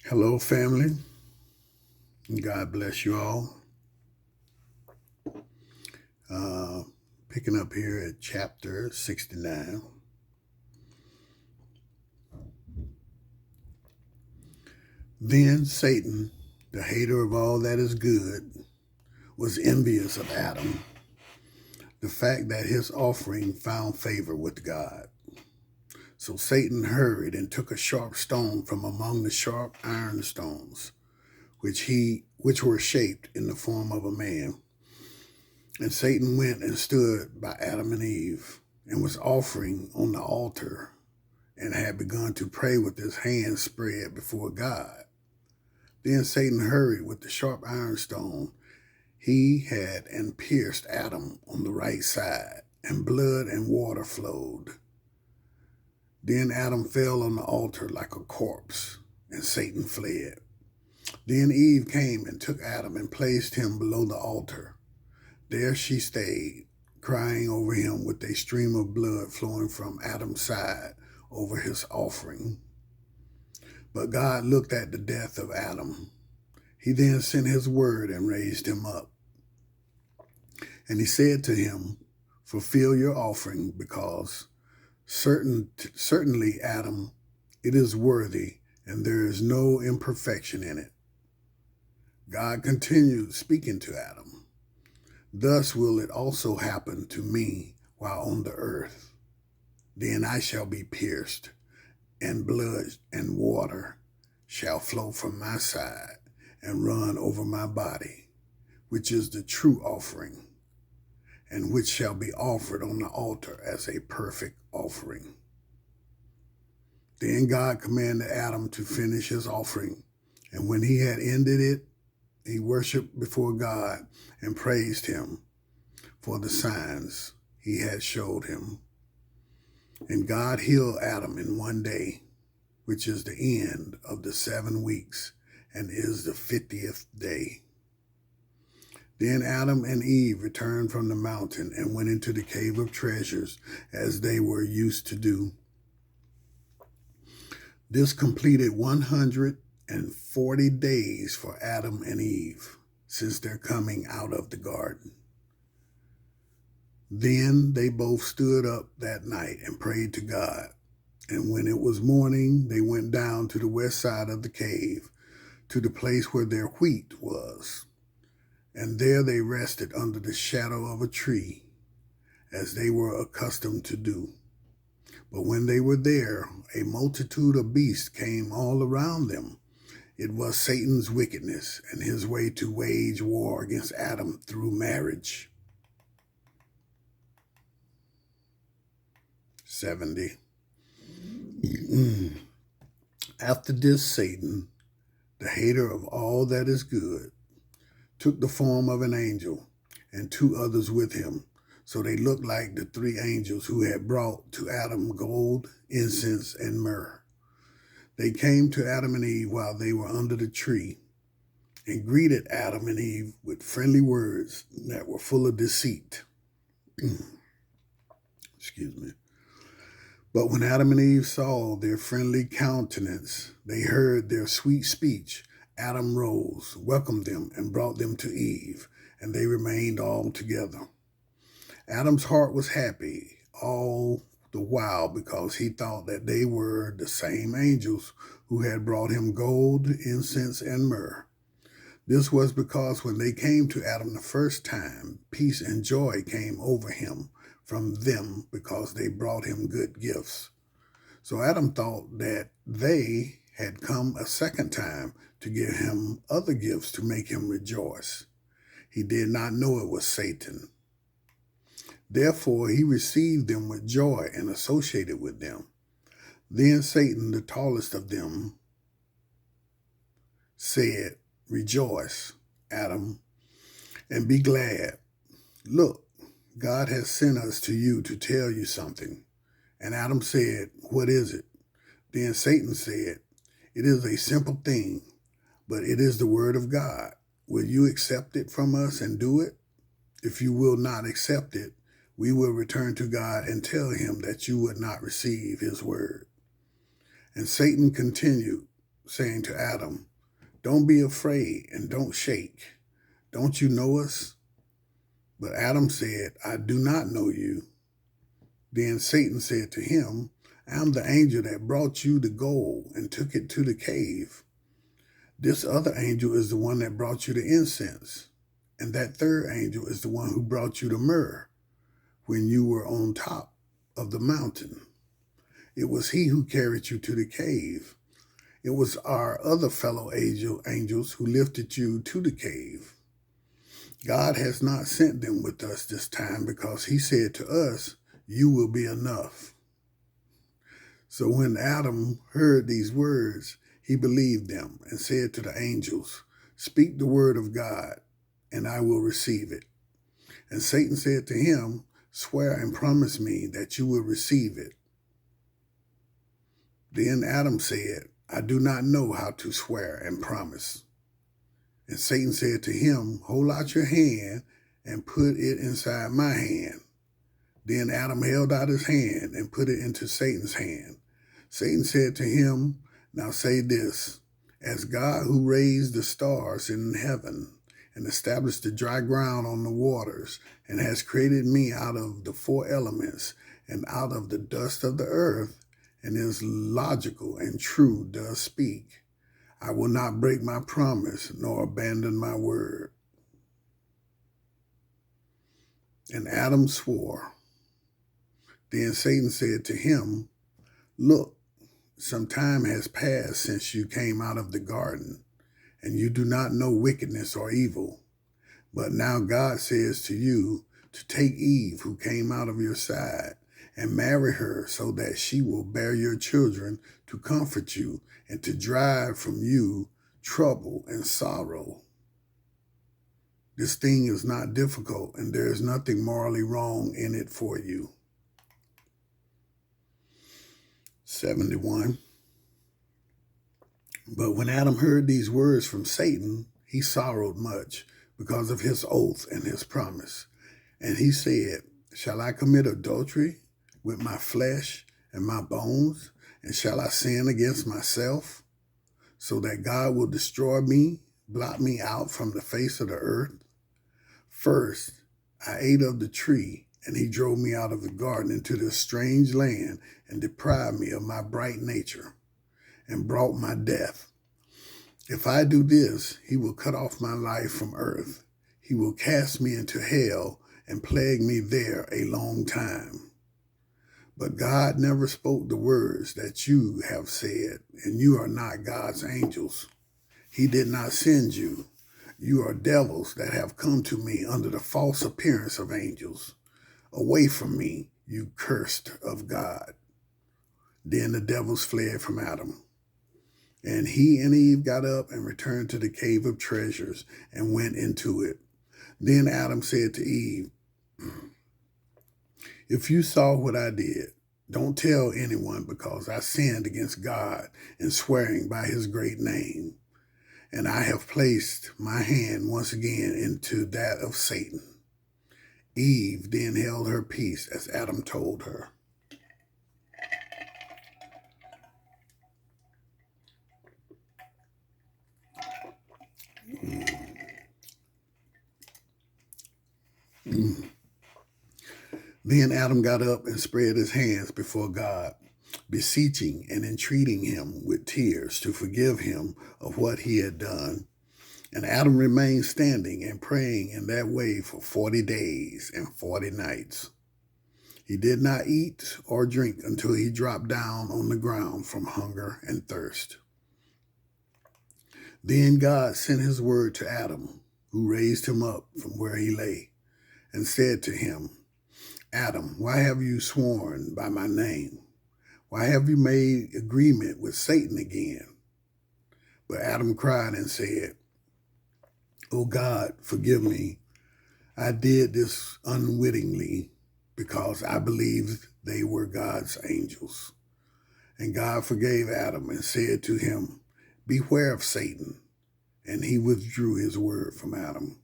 Hello, family. God bless you all. Uh, Picking up here at chapter 69. Then Satan, the hater of all that is good, was envious of Adam, the fact that his offering found favor with God. So Satan hurried and took a sharp stone from among the sharp iron stones, which were shaped in the form of a man. And Satan went and stood by Adam and Eve and was offering on the altar and had begun to pray with his hands spread before God. Then Satan hurried with the sharp iron stone he had and pierced Adam on the right side, and blood and water flowed. Then Adam fell on the altar like a corpse, and Satan fled. Then Eve came and took Adam and placed him below the altar. There she stayed, crying over him with a stream of blood flowing from Adam's side over his offering. But God looked at the death of Adam. He then sent his word and raised him up. And he said to him, fulfill your offering, because certainly, Adam, it is worthy, and there is no imperfection in it. God continued speaking to Adam. Thus will it also happen to me while on the earth. Then I shall be pierced, and blood and water shall flow from my side and run over my body, which is the true offering, and which shall be offered on the altar as a perfect offering. Then God commanded Adam to finish his offering, and when he had ended it, he worshiped before God and praised him for the signs he had showed him. And God healed Adam in one day, which is the end of the 7 weeks and is the 50th day. Then Adam and Eve returned from the mountain and went into the cave of treasures as they were used to do. This completed 140 days for Adam and Eve since their coming out of the garden. Then they both stood up that night and prayed to God. And when it was morning, they went down to the west side of the cave, to the place where their wheat was. And there they rested under the shadow of a tree, as they were accustomed to do. But when they were there, a multitude of beasts came all around them. It was Satan's wickedness and his way to wage war against Adam through marriage. 70. After this, Satan, the hater of all that is good, took the form of an angel and 2 others with him. So they looked like the 3 angels who had brought to Adam gold, incense, and myrrh. They came to Adam and Eve while they were under the tree and greeted Adam and Eve with friendly words that were full of deceit. Excuse me. But when Adam and Eve saw their friendly countenance, they heard their sweet speech. Adam rose, welcomed them, and brought them to Eve, and they remained all together. Adam's heart was happy all the while because he thought that they were the same angels who had brought him gold, incense, and myrrh. This was because when they came to Adam the first time, peace and joy came over him from them because they brought him good gifts. So Adam thought that they had come a second time to give him other gifts to make him rejoice. He did not know it was Satan. Therefore, he received them with joy and associated with them. Then Satan, the tallest of them, said, rejoice, Adam, and be glad. Look, God has sent us to you to tell you something. And Adam said, what is it? Then Satan said, it is a simple thing, but it is the word of God. Will you accept it from us and do it? If you will not accept it, we will return to God and tell him that you would not receive his word. And Satan continued, saying to Adam, "Don't be afraid and don't shake. Don't you know us?" But Adam said, "I do not know you." Then Satan said to him, "I am the angel that brought you the gold and took it to the cave. This other angel is the one that brought you the incense, and that third angel is the one who brought you the myrrh when you were on top of the mountain. It was he who carried you to the cave. It was our other fellow angels who lifted you to the cave. God has not sent them with us this time because he said to us, 'You will be enough.'" So when Adam heard these words, he believed them and said to the angels, "Speak the word of God, and I will receive it." And Satan said to him, "Swear and promise me that you will receive it." Then Adam said, "I do not know how to swear and promise." And Satan said to him, "Hold out your hand and put it inside my hand." Then Adam held out his hand and put it into Satan's hand. Satan said to him, "Now say this, as God who raised the stars in heaven and established the dry ground on the waters and has created me out of the four elements and out of the dust of the earth and is logical and true does speak, I will not break my promise nor abandon my word." And Adam swore. Then Satan said to him, "Look, some time has passed since you came out of the garden, and you do not know wickedness or evil. But now God says to you to take Eve, who came out of your side, and marry her so that she will bear your children to comfort you and to drive from you trouble and sorrow. This thing is not difficult, and there is nothing morally wrong in it for you." 71. But when Adam heard these words from Satan, he sorrowed much because of his oath and his promise. And he said, "Shall I commit adultery with my flesh and my bones? And shall I sin against myself so that God will destroy me, blot me out from the face of the earth? First, I ate of the tree, and he drove me out of the garden into this strange land and deprived me of my bright nature and brought my death. If I do this, he will cut off my life from earth. He will cast me into hell and plague me there a long time. But God never spoke the words that you have said, and you are not God's angels. He did not send you. You are devils that have come to me under the false appearance of angels. Away from me, you cursed of God." Then the devils fled from Adam. And he and Eve got up and returned to the cave of treasures and went into it. Then Adam said to Eve, "If you saw what I did, don't tell anyone, because I sinned against God in swearing by his great name. And I have placed my hand once again into that of Satan." Eve then held her peace as Adam told her. Then Adam got up and spread his hands before God, beseeching and entreating him with tears to forgive him of what he had done. And Adam remained standing and praying in that way for 40 days and 40 nights. He did not eat or drink until he dropped down on the ground from hunger and thirst. Then God sent his word to Adam, who raised him up from where he lay, and said to him, "Adam, why have you sworn by my name? Why have you made agreement with Satan again?" But Adam cried and said, "O God, forgive me. I did this unwittingly because I believed they were God's angels." And God forgave Adam and said to him, "Beware of Satan." And he withdrew his word from Adam.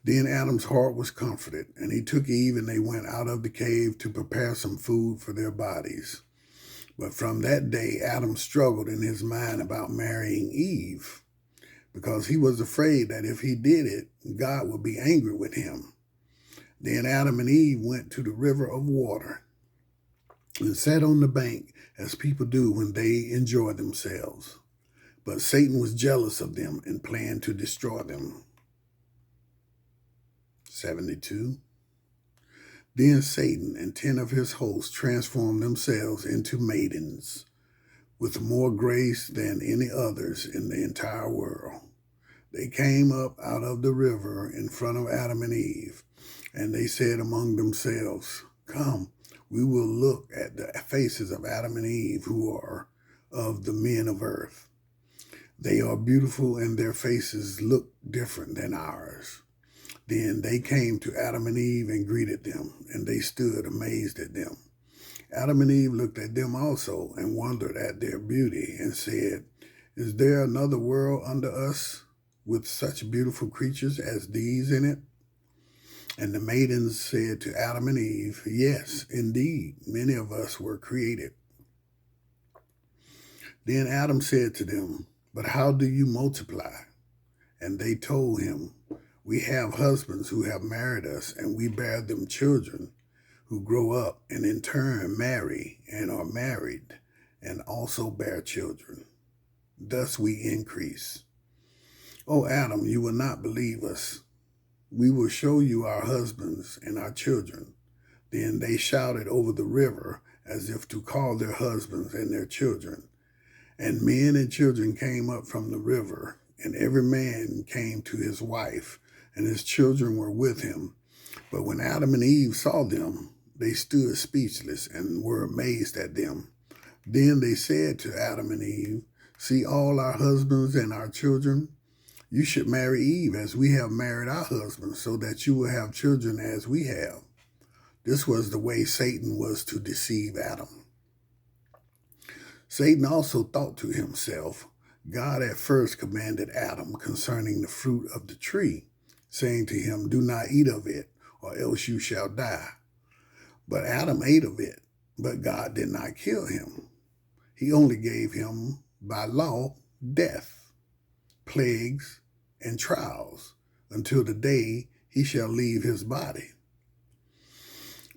Then Adam's heart was comforted, and he took Eve, and they went out of the cave to prepare some food for their bodies. But from that day, Adam struggled in his mind about marrying Eve because he was afraid that if he did it, God would be angry with him. Then Adam and Eve went to the river of water and sat on the bank as people do when they enjoy themselves. But Satan was jealous of them and planned to destroy them. 72. Then Satan and 10 of his hosts transformed themselves into maidens with more grace than any others in the entire world. They came up out of the river in front of Adam and Eve, and they said among themselves, "Come, we will look at the faces of Adam and Eve, who are of the men of earth. They are beautiful, and their faces look different than ours." Then they came to Adam and Eve and greeted them, and they stood amazed at them. Adam and Eve looked at them also and wondered at their beauty and said, "Is there another world under us with such beautiful creatures as these in it?" And the maidens said to Adam and Eve, "Yes, indeed, many of us were created." Then Adam said to them, "But how do you multiply?" And they told him, "We have husbands who have married us, and we bear them children who grow up and in turn marry and are married and also bear children. Thus we increase. O Adam, you will not believe us. We will show you our husbands and our children." Then they shouted over the river as if to call their husbands and their children. And men and children came up from the river, and every man came to his wife, and his children were with him. But when Adam and Eve saw them, they stood speechless and were amazed at them. Then they said to Adam and Eve, "See all our husbands and our children? You should marry Eve as we have married our husbands, so that you will have children as we have." This was the way Satan was to deceive Adam. Satan also thought to himself, God at first commanded Adam concerning the fruit of the tree, saying to him, "Do not eat of it, or else you shall die." But Adam ate of it, but God did not kill him. He only gave him, by law, death, plagues, and trials, until the day he shall leave his body.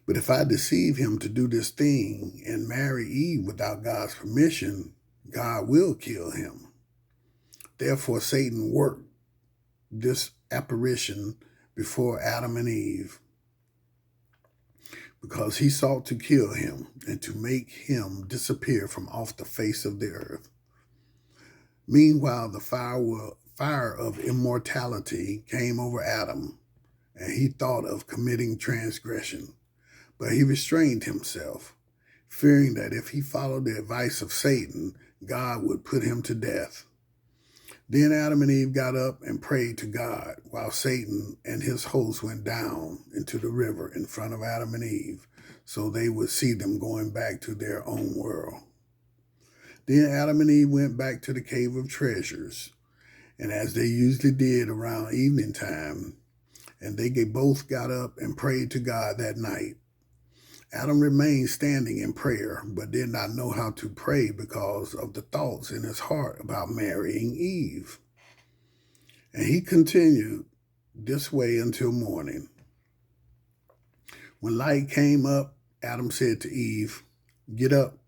But if I deceive him to do this thing and marry Eve without God's permission, God will kill him. Therefore, Satan worked this apparition before Adam and Eve, because he sought to kill him and to make him disappear from off the face of the earth. Meanwhile, the fire of immortality came over Adam, and he thought of committing transgression. But he restrained himself, fearing that if he followed the advice of Satan, God would put him to death. Then Adam and Eve got up and prayed to God, while Satan and his hosts went down into the river in front of Adam and Eve, so they would see them going back to their own world. Then Adam and Eve went back to the cave of treasures, and as they usually did around evening time, and they both got up and prayed to God that night. Adam remained standing in prayer, but did not know how to pray because of the thoughts in his heart about marrying Eve. And he continued this way until morning. When light came up, Adam said to Eve, "Get up,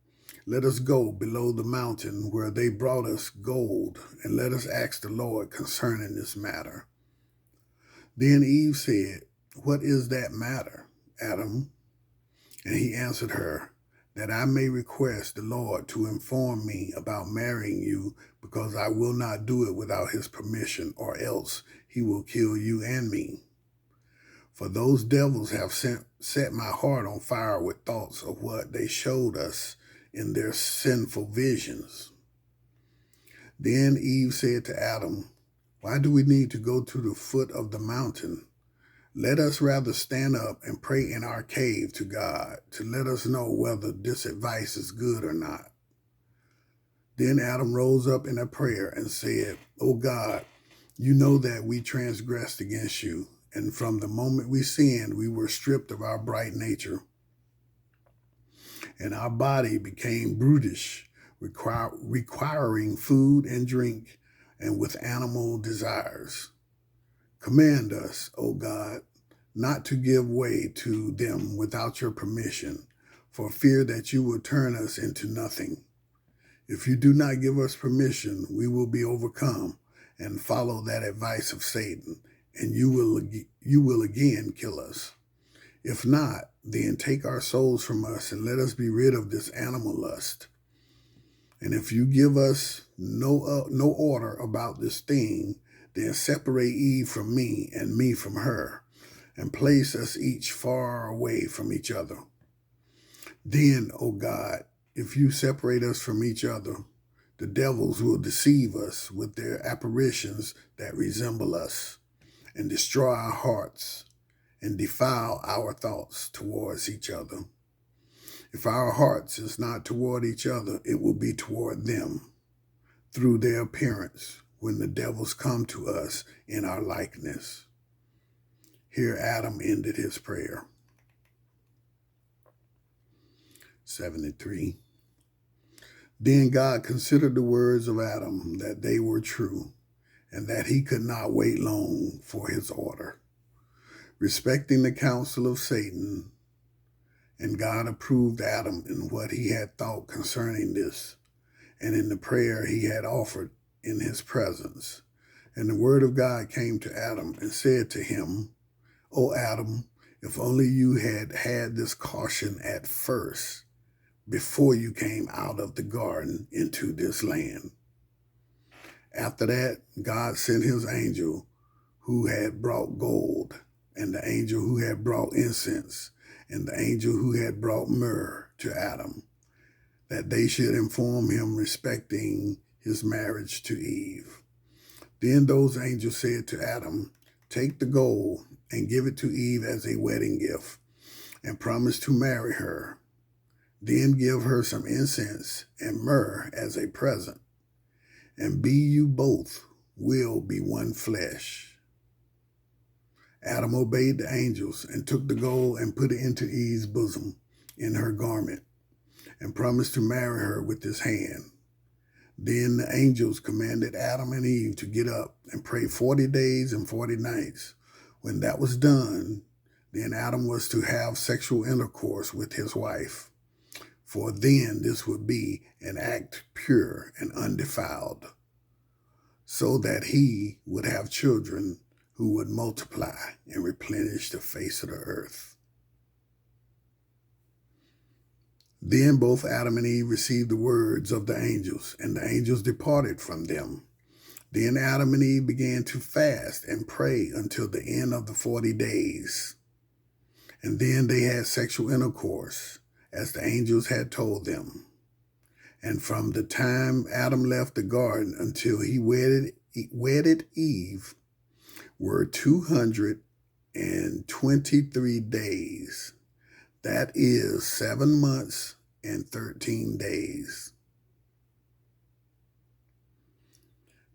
let us go below the mountain where they brought us gold, and let us ask the Lord concerning this matter." Then Eve said, "What is that matter, Adam?" And he answered her, "That I may request the Lord to inform me about marrying you, because I will not do it without his permission, or else he will kill you and me. For those devils have set my heart on fire with thoughts of what they showed us in their sinful visions." Then Eve said to Adam, "Why do we need to go to the foot of the mountain? Let us rather stand up and pray in our cave to God to let us know whether this advice is good or not." Then Adam rose up in a prayer and said, "O God, you know that we transgressed against you, and from the moment we sinned, we were stripped of our bright nature. and our body became brutish, requiring food and drink, and with animal desires. Command us, O God, not to give way to them without your permission, for fear that you will turn us into nothing. If you do not give us permission, we will be overcome and follow that advice of Satan, and you will again kill us. If not, then take our souls from us and let us be rid of this animal lust. And if you give us no order about this thing, then separate Eve from me and me from her, and place us each far away from each other. Then, O God, if you separate us from each other, the devils will deceive us with their apparitions that resemble us, and destroy our hearts, and defile our thoughts towards each other. If our hearts is not toward each other, it will be toward them, through their appearance, when the devils come to us in our likeness. Here Adam ended his prayer. 73. Then God considered the words of Adam, that they were true, and that he could not wait long for his order. Respecting the counsel of Satan, and God approved Adam in what he had thought concerning this, and in the prayer he had offered in his presence. And the word of God came to Adam and said to him, O Adam, if only you had had this caution at first, before you came out of the garden into this land. After that, God sent his angel who had brought gold, and the angel who had brought incense, and the angel who had brought myrrh to Adam, that they should inform him respecting his marriage to Eve. Then those angels said to Adam, take the gold and give it to Eve as a wedding gift, and promise to marry her. Then give her some incense and myrrh as a present, and you both will be one flesh. Adam obeyed the angels and took the gold and put it into Eve's bosom in her garment, and promised to marry her with his hand. Then the angels commanded Adam and Eve to get up and pray 40 days and 40 nights. When that was done, then Adam was to have sexual intercourse with his wife, for then this would be an act pure and undefiled, so that he would have children who would multiply and replenish the face of the earth. Then both Adam and Eve received the words of the angels, and the angels departed from them. Then Adam and Eve began to fast and pray until the end of the 40 days. And then they had sexual intercourse, as the angels had told them. And from the time Adam left the garden until he wedded Eve were 223 days. That is 7 months and 13 days.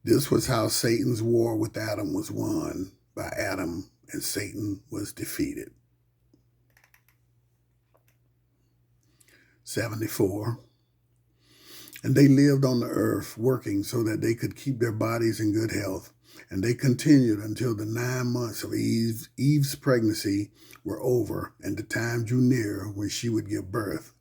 This was how Satan's war with Adam was won by Adam, and Satan was defeated. 74. And they lived on the earth, working so that they could keep their bodies in good health. And they continued until the 9 months of Eve's pregnancy were over, and the time drew near when she would give birth.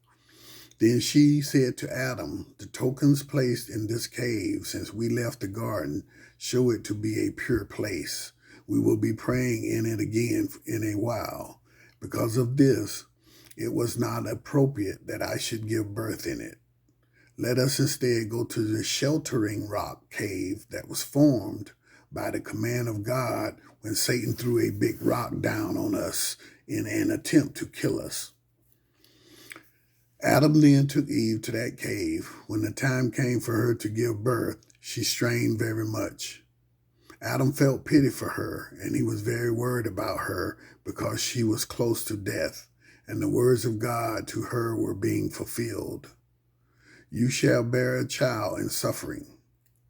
Then she said to Adam, the tokens placed in this cave since we left the garden show it to be a pure place. We will be praying in it again in a while. Because of this, it was not appropriate that I should give birth in it. Let us instead go to the sheltering rock cave that was formed by the command of God when Satan threw a big rock down on us in an attempt to kill us. Adam then took Eve to that cave. When the time came for her to give birth, she strained very much. Adam felt pity for her, and he was very worried about her because she was close to death, and the words of God to her were being fulfilled. You shall bear a child in suffering,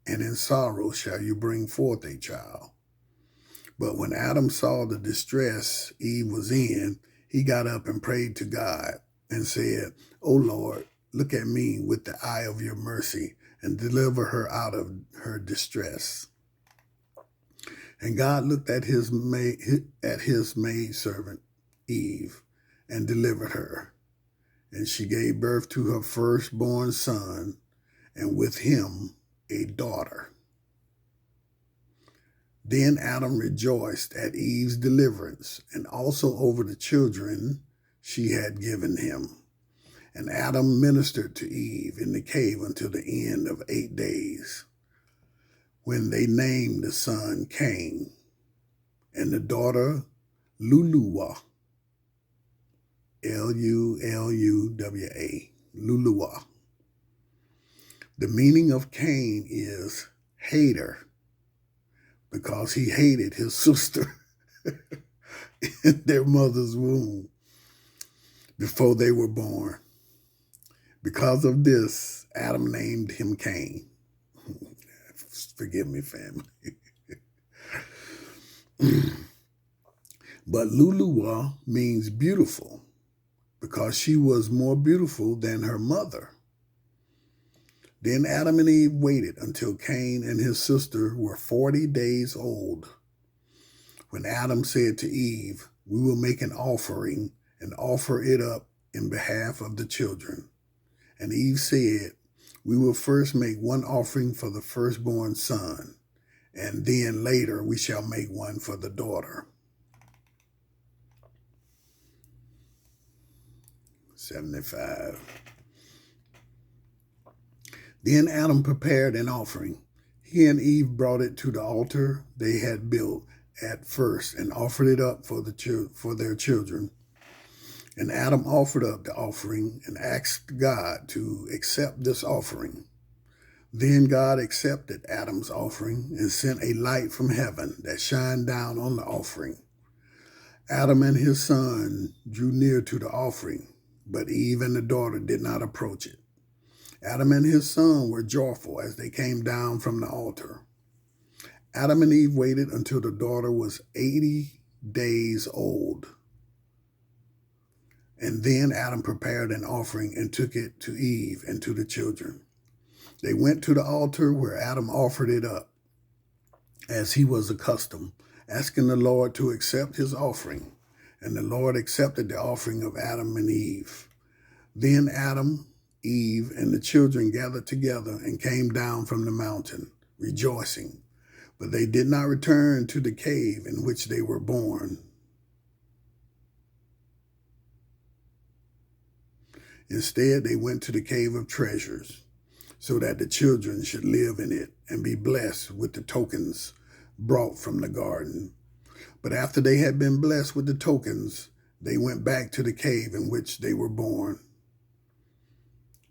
and in sorrow shall you bring forth a child. But when Adam saw the distress Eve was in, he got up and prayed to God. and said, "O Lord, look at me with the eye of your mercy and deliver her out of her distress." And God looked at his maidservant Eve and delivered her. And she gave birth to her firstborn son, and with him a daughter. Then Adam rejoiced at Eve's deliverance, and also over the children she had given him. And Adam ministered to Eve in the cave until the end of 8 days, when they named the son Cain, and the daughter Luluwa, Luluwa, Luluwa. The meaning of Cain is hater, because he hated his sister in their mother's womb before they were born. Because of this, Adam named him Cain. Forgive me, family. But Luluwa means beautiful, because she was more beautiful than her mother. Then Adam and Eve waited until Cain and his sister were 40 days old. When Adam said to Eve, "We will make an offering and offer it up in behalf of the children." And Eve said, "We will first make one offering for the firstborn son, and then later we shall make one for the daughter." 75. Then Adam prepared an offering. He and Eve brought it to the altar they had built at first and offered it up for their children. And Adam offered up the offering and asked God to accept this offering. Then God accepted Adam's offering and sent a light from heaven that shined down on the offering. Adam and his son drew near to the offering, but Eve and the daughter did not approach it. Adam and his son were joyful as they came down from the altar. Adam and Eve waited until the daughter was 80 days old. And then Adam prepared an offering and took it to Eve and to the children. They went to the altar where Adam offered it up, as he was accustomed, asking the Lord to accept his offering. And the Lord accepted the offering of Adam and Eve. Then Adam, Eve, and the children gathered together and came down from the mountain, rejoicing. But they did not return to the cave in which they were born. Instead, they went to the cave of treasures, so that the children should live in it and be blessed with the tokens brought from the garden. But after they had been blessed with the tokens, they went back to the cave in which they were born.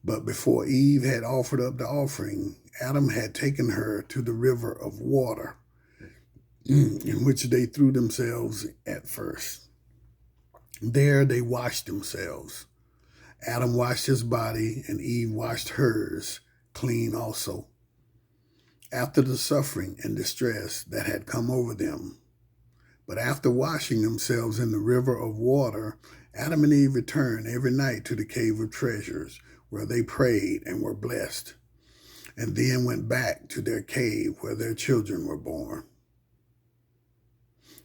But before Eve had offered up the offering, Adam had taken her to the river of water, in which they threw themselves at first. There they washed themselves. Adam washed his body, and Eve washed hers clean also. After the suffering and distress that had come over them. But after washing themselves in the river of water, Adam and Eve returned every night to the cave of treasures, where they prayed and were blessed, and then went back to their cave where their children were born.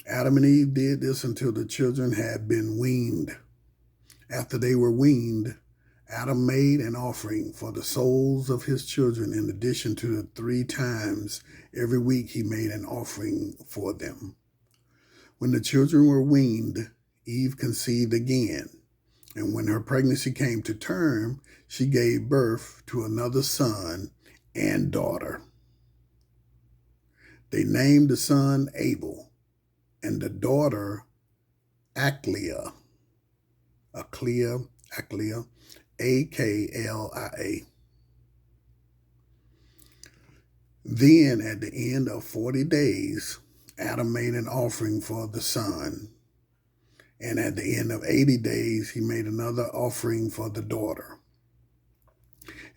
Adam and Eve did this until the children had been weaned. After they were weaned, Adam made an offering for the souls of his children in addition to the 3 times every week he made an offering for them. When the children were weaned, Eve conceived again, and when her pregnancy came to term, she gave birth to another son and daughter. They named the son Abel and the daughter Aklia, Aklia, Aklia. Then at the end of 40 days, Adam made an offering for the son. And at the end of 80 days, he made another offering for the daughter,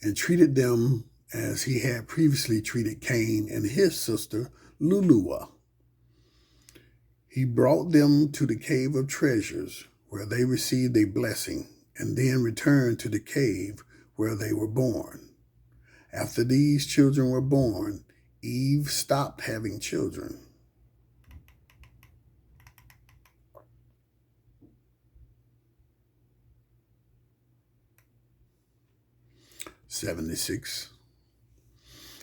and treated them as he had previously treated Cain and his sister, Luluwa. He brought them to the cave of treasures, where they received a blessing, and then returned to the cave where they were born. After these children were born, Eve stopped having children. "76.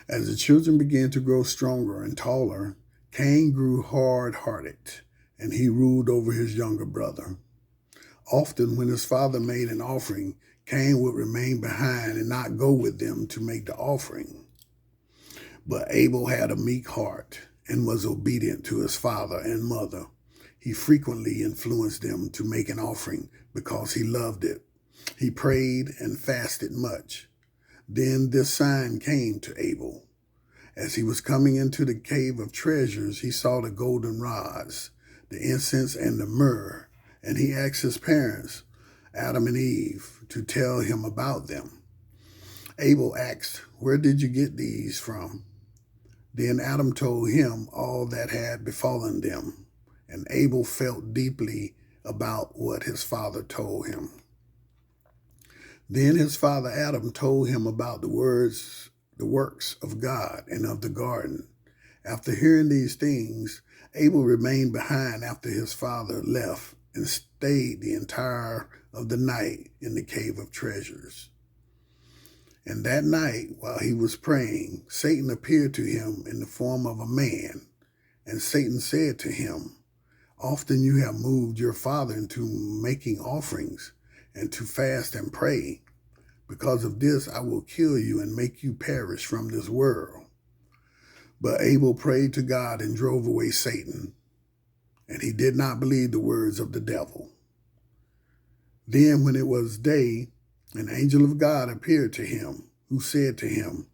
As the children began to grow stronger and taller, Cain grew hard-hearted, and he ruled over his younger brother. Often when his father made an offering, Cain would remain behind and not go with them to make the offering. But Abel had a meek heart and was obedient to his father and mother. He frequently influenced them to make an offering because he loved it. He prayed and fasted much. Then this sign came to Abel. As he was coming into the cave of treasures, he saw the golden rods, the incense, and the myrrh, and he asked his parents, Adam and Eve, to tell him about them. Abel asked, "Where did you get these from?" Then Adam told him all that had befallen them, and Abel felt deeply about what his father told him. Then his father Adam told him about the works of God and of the garden. After hearing these things, Abel remained behind after his father left and stayed the entire of the night in the cave of treasures. And that night, while he was praying, Satan appeared to him in the form of a man. And Satan said to him, "Often you have moved your father into making offerings and to fast and pray. Because of this, I will kill you and make you perish from this world." But Abel prayed to God and drove away Satan, and he did not believe the words of the devil. Then when it was day, an angel of God appeared to him, who said to him,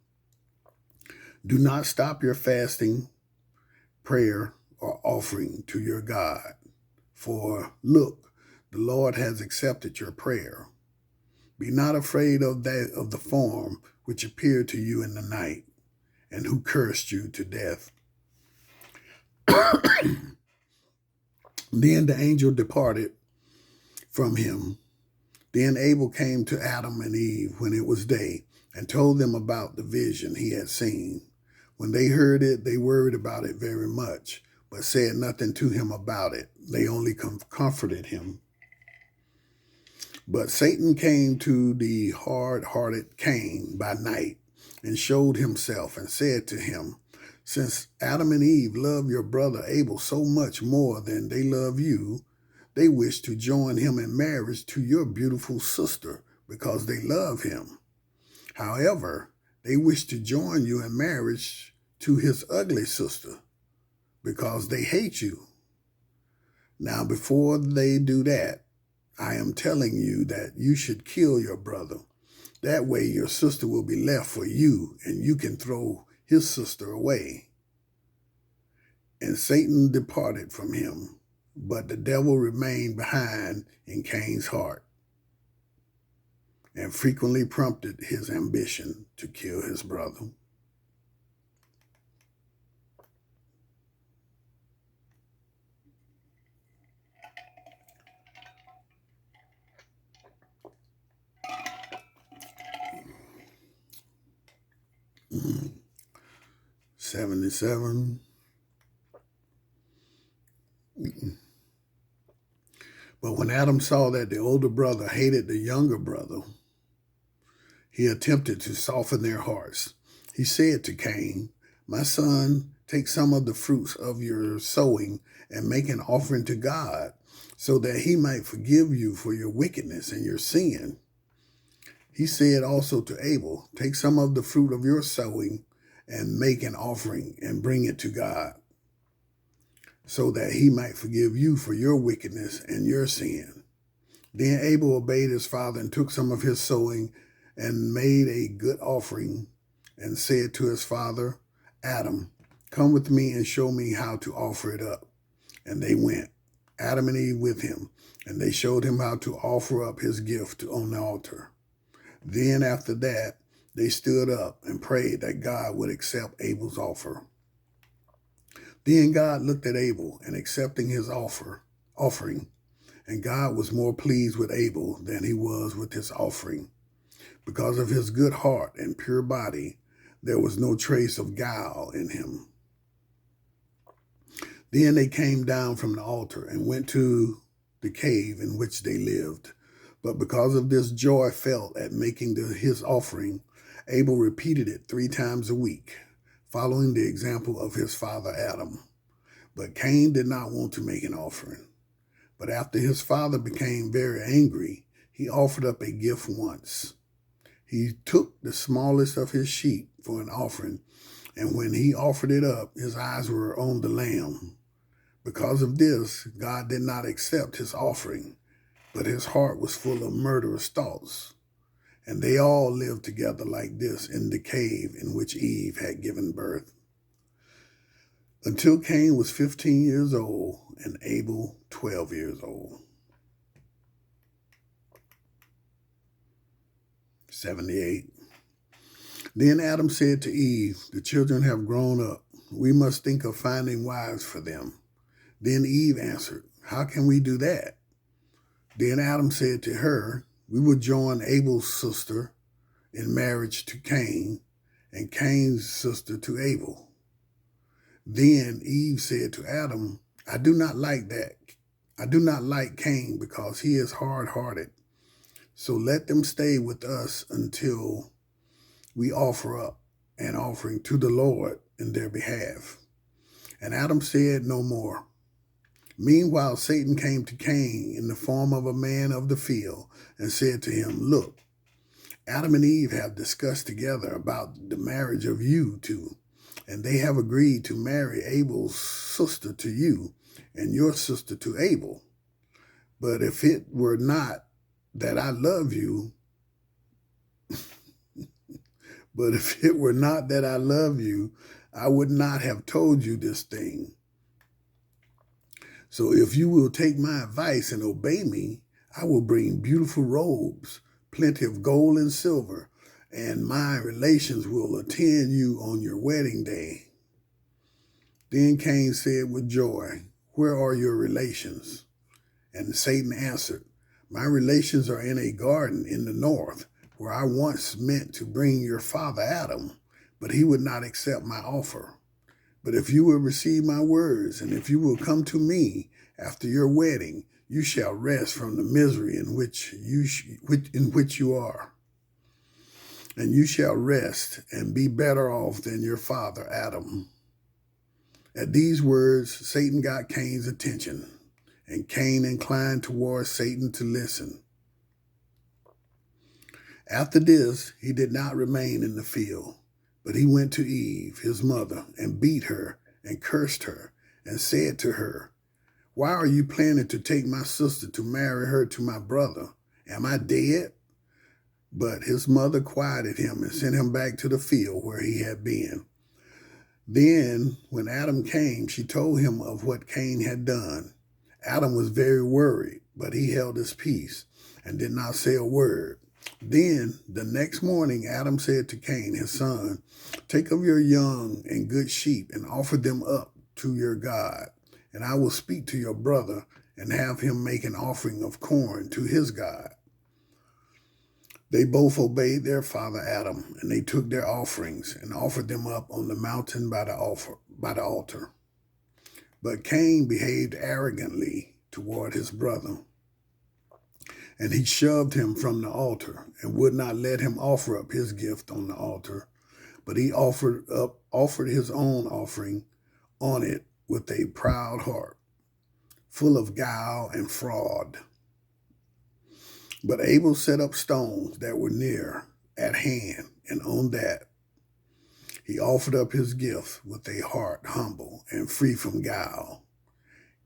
"Do not stop your fasting, prayer, or offering to your God. For look, the Lord has accepted your prayer. Be not afraid of the form which appeared to you in the night, and who cursed you to death." Then the angel departed from him. Then Abel came to Adam and Eve when it was day and told them about the vision he had seen. When they heard it, they worried about it very much, but said nothing to him about it. They only comforted him. But Satan came to the hard-hearted Cain by night and showed himself and said to him, "Since Adam and Eve love your brother Abel so much more than they love you, they wish to join him in marriage to your beautiful sister because they love him. However, they wish to join you in marriage to his ugly sister because they hate you. Now, before they do that, I am telling you that you should kill your brother. That way your sister will be left for you, and you can throw his sister away." And Satan departed from him, but the devil remained behind in Cain's heart and frequently prompted his ambition to kill his brother. Mm. 77. But when Adam saw that the older brother hated the younger brother, he attempted to soften their hearts. He said to Cain, "My son, take some of the fruits of your sowing and make an offering to God, so that he might forgive you for your wickedness and your sin." He said also to Abel, "Take some of the fruit of your sowing and make an offering and bring it to God, so that he might forgive you for your wickedness and your sin." Then Abel obeyed his father and took some of his sowing and made a good offering and said to his father, Adam, "Come with me and show me how to offer it up." And they went, Adam and Eve with him, and they showed him how to offer up his gift on the altar. Then after that, they stood up and prayed that God would accept Abel's offer. Then God looked at Abel and accepting his offering And God was more pleased with Abel than he was with his offering. Because of his good heart and pure body, there was no trace of guile in him. Then they came down from the altar and went to the cave in which they lived. But because of this joy felt at making his offering, Abel repeated it 3 times a week, following the example of his father Adam. But Cain did not want to make an offering. But after his father became very angry, he offered up a gift once. He took the smallest of his sheep for an offering, and when he offered it up, his eyes were on the lamb. Because of this, God did not accept his offering, but his heart was full of murderous thoughts. And they all lived together like this in the cave in which Eve had given birth, until Cain was 15 years old and Abel 12 years old. 78. Then Adam said to Eve, "The children have grown up. We must think of finding wives for them." Then Eve answered, "How can we do that?" Then Adam said to her, "We will join Abel's sister in marriage to Cain, and Cain's sister to Abel." Then Eve said to Adam, I do not like that. I do not like Cain because he is hard-hearted. So let them stay with us until we offer up an offering to the Lord in their behalf." And Adam said no more. Meanwhile, Satan came to Cain in the form of a man of the field and said to him, "Look, Adam and Eve have discussed together about the marriage of you two, and they have agreed to marry Abel's sister to you and your sister to Abel. But if it were not that I love you, I would not have told you this thing. So if you will take my advice and obey me, I will bring beautiful robes, plenty of gold and silver, and my relations will attend you on your wedding day." Then Cain said with joy, "Where are your relations?" And Satan answered, "My relations are in a garden in the north, where I once meant to bring your father Adam, but he would not accept my offer. But if you will receive my words, and if you will come to me after your wedding, you shall rest from the misery in which you are. And you shall rest and be better off than your father Adam." At these words, Satan got Cain's attention, and Cain inclined towards Satan to listen. After this, he did not remain in the field, but he went to Eve, his mother, and beat her and cursed her and said to her, "Why are you planning to take my sister to marry her to my brother? Am I dead?" But his mother quieted him and sent him back to the field where he had been. Then, when Adam came, she told him of what Cain had done. Adam was very worried, but he held his peace and did not say a word. Then, the next morning, Adam said to Cain, his son, "Take of your young and good sheep and offer them up to your God, and I will speak to your brother and have him make an offering of corn to his God." They both obeyed their father Adam, and they took their offerings and offered them up on the mountain by the altar. But Cain behaved arrogantly toward his brother, and he shoved him from the altar and would not let him offer up his gift on the altar, but he offered his own offering on it with a proud heart, full of guile and fraud. But Abel set up stones that were near at hand, and on that he offered up his gift with a heart humble and free from guile.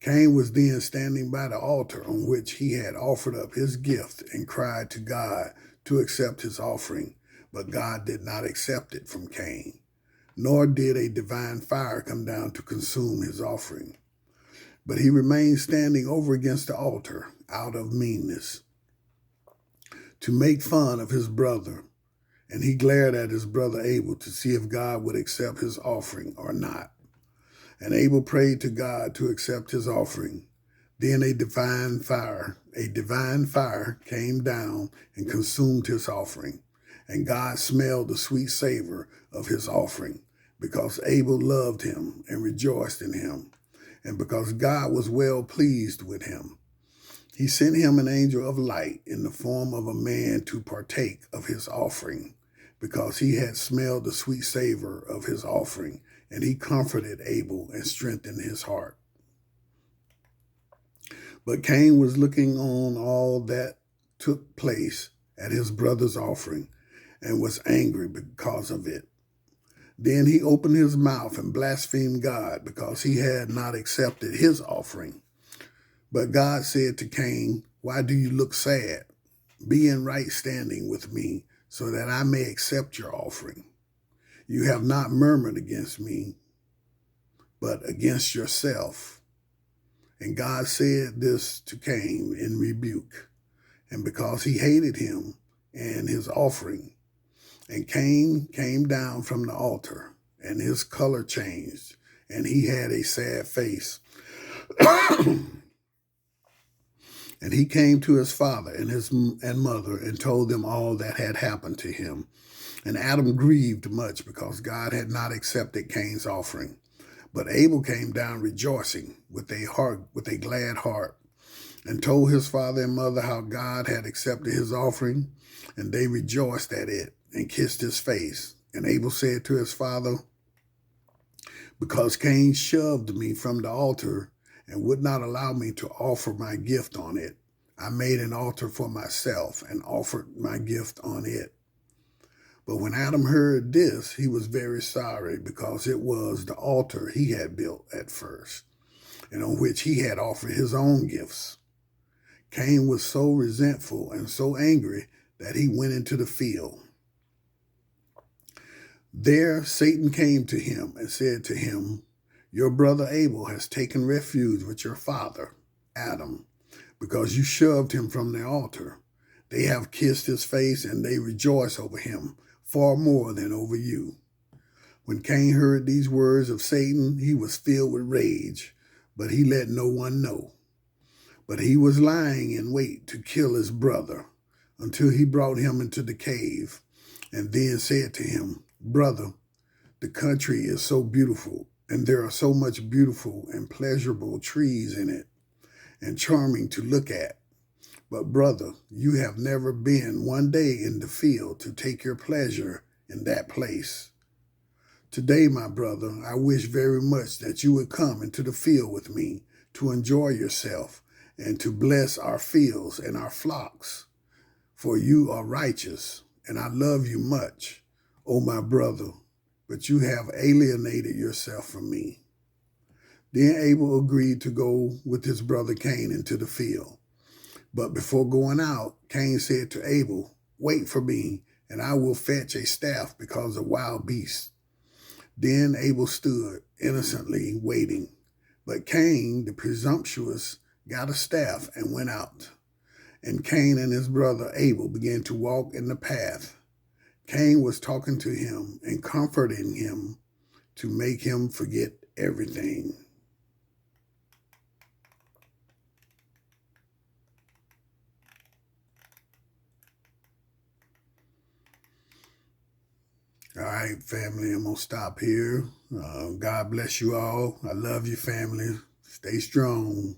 Cain was then standing by the altar on which he had offered up his gift and cried to God to accept his offering, but God did not accept it from Cain, nor did a divine fire come down to consume his offering. But he remained standing over against the altar out of meanness, to make fun of his brother, and he glared at his brother Abel to see if God would accept his offering or not. And Abel prayed to God to accept his offering. Then a divine fire came down and consumed his offering. And God smelled the sweet savor of his offering, because Abel loved him and rejoiced in him, and because God was well pleased with him. He sent him an angel of light in the form of a man to partake of his offering, because he had smelled the sweet savor of his offering, and he comforted Abel and strengthened his heart. But Cain was looking on all that took place at his brother's offering and was angry because of it. Then he opened his mouth and blasphemed God because he had not accepted his offering. But God said to Cain, "Why do you look sad? Be in right standing with me so that I may accept your offering. You have not murmured against me, but against yourself." And God said this to Cain in rebuke, and because he hated him and his offering. And Cain came down from the altar, and his color changed, and he had a sad face. And he came to his father and mother and told them all that had happened to him. And Adam grieved much because God had not accepted Cain's offering. But Abel came down rejoicing with a glad heart, and told his father and mother how God had accepted his offering, and they rejoiced at it and kissed his face. And Abel said to his father, "Because Cain shoved me from the altar and would not allow me to offer my gift on it, I made an altar for myself and offered my gift on it." But when Adam heard this, he was very sorry, because it was the altar he had built at first, and on which he had offered his own gifts. Cain was so resentful and so angry that he went into the field. There Satan came to him and said to him, "Your brother Abel has taken refuge with your father, Adam, because you shoved him from the altar. They have kissed his face, and they rejoice over him far more than over you." When Cain heard these words of Satan, he was filled with rage, but he let no one know. But he was lying in wait to kill his brother until he brought him into the cave, and then said to him, "Brother, the country is so beautiful, and there are so much beautiful and pleasurable trees in it, and charming to look at. But brother, you have never been one day in the field to take your pleasure in that place. Today, my brother, I wish very much that you would come into the field with me to enjoy yourself and to bless our fields and our flocks. For you are righteous, and I love you much, O my brother, but you have alienated yourself from me." Then Abel agreed to go with his brother Cain into the field. But before going out, Cain said to Abel, "Wait for me, and I will fetch a staff because of wild beasts." Then Abel stood innocently waiting. But Cain, the presumptuous, got a staff and went out. And Cain and his brother Abel began to walk in the path. Cain was talking to him and comforting him to make him forget everything. All right, family, I'm going to stop here. God bless you all. I love you, family. Stay strong.